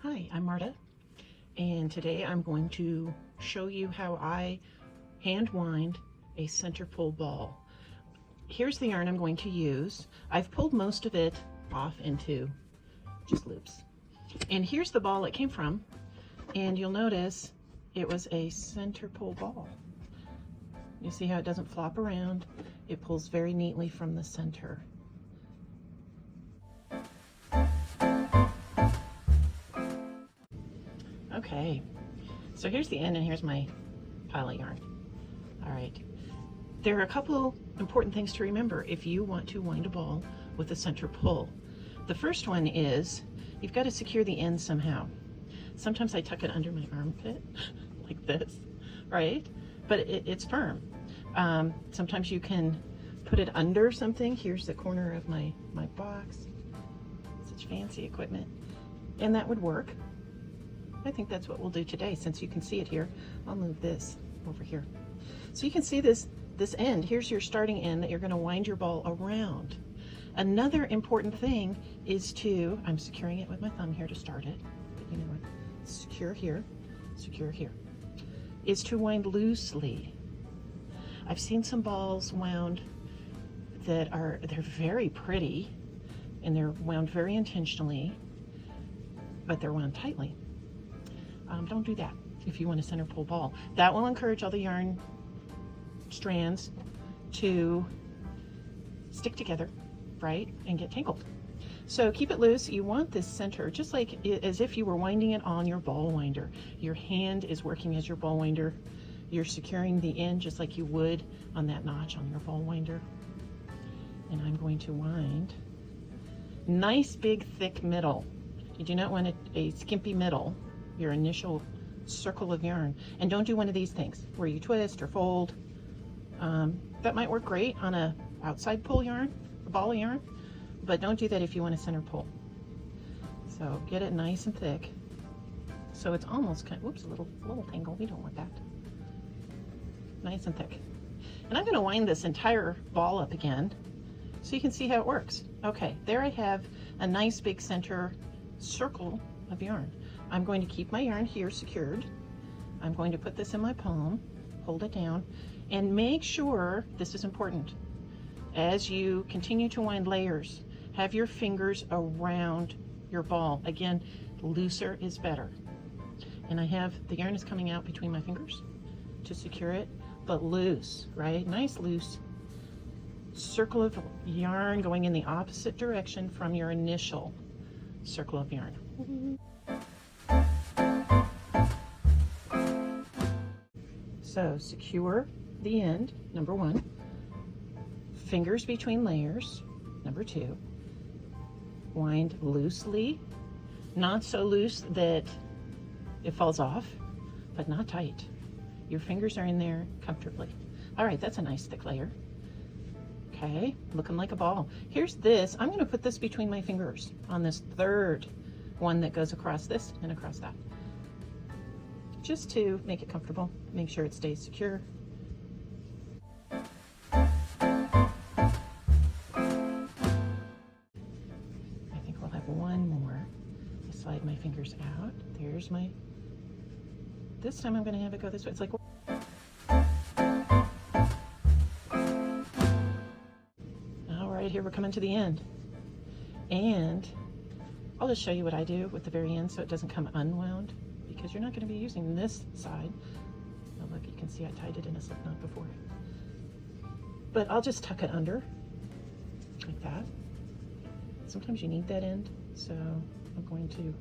Hi, I'm Marta, and today I'm going to show you how I hand wind a center pull ball. Here's the yarn I'm going to use. I've pulled most of it off into just loops. And here's the ball it came from, and you'll notice it was a center pull ball. You see how it doesn't flop around? It pulls very neatly from the center. Okay, so here's the end and here's my pile of yarn. All right, there are a couple important things to remember if you want to wind a ball with a center pull. The first one is you've got to secure the end somehow. Sometimes I tuck it under my armpit like this, right? But it's firm. Sometimes you can put it under something. Here's the corner of my box. Such fancy equipment. And that would work. I think that's what we'll do today. Since you can see it here, I'll move this over here. So you can see this end. Here's your starting end that you're going to wind your ball around. Another important thing is I'm securing it with my thumb here to start it, but you know what, secure here, is to wind loosely. I've seen some balls wound they're very pretty and they're wound very intentionally, but they're wound tightly. Don't do that if you want a center pull ball. That will encourage all the yarn strands to stick together, right, and get tangled. So keep it loose. You want this center just like as if you were winding it on your ball winder. Your hand is working as your ball winder. You're securing the end just like you would on that notch on your ball winder. And I'm going to wind. Nice big thick middle. You do not want a skimpy middle, your initial circle of yarn. And don't do one of these things where you twist or fold. That might work great on a outside pull yarn, a ball of yarn, but don't do that if you want a center pull. So get it nice and thick. So it's almost kind of, whoops, a little tangle. We don't want that. Nice and thick. And I'm going to wind this entire ball up again so you can see how it works. Okay, there I have a nice big center circle of yarn. I'm going to keep my yarn here secured. I'm going to put this in my palm, hold it down, and make sure, this is important, as you continue to wind layers, have your fingers around your ball. Again, looser is better. And the yarn is coming out between my fingers to secure it, but loose, right? Nice loose circle of yarn going in the opposite direction from your initial circle of yarn. So secure the end, number one. Fingers between layers, number two. Wind loosely, not so loose that it falls off, but not tight. Your fingers are in there comfortably. All right, that's a nice thick layer. Okay, looking like a ball. Here's this. I'm going to put this between my fingers on this third one that goes across this and across that, just to make it comfortable, make sure it stays secure. I think we'll have one more. I slide my fingers out. There's this time I'm going to have it go this way. It's like, all right, here we're coming to the end. And I'll just show you what I do with the very end so it doesn't come unwound, because you're not going to be using this side. Oh, look, you can see I tied it in a slip knot before. But I'll just tuck it under like that. Sometimes you need that end, so I'm going to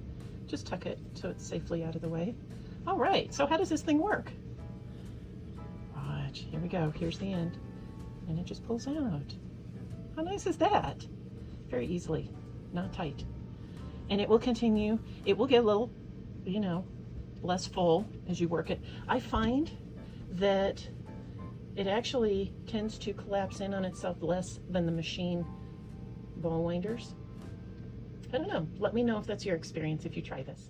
just tuck it so it's safely out of the way. All right, so how does this thing work? Watch, here we go. Here's the end, and it just pulls out. How nice is that? Very easily, not tight. And it will continue. It will get a little, less full as you work it. I find that it actually tends to collapse in on itself less than the machine ball winders. I don't know. Let me know if that's your experience if you try this.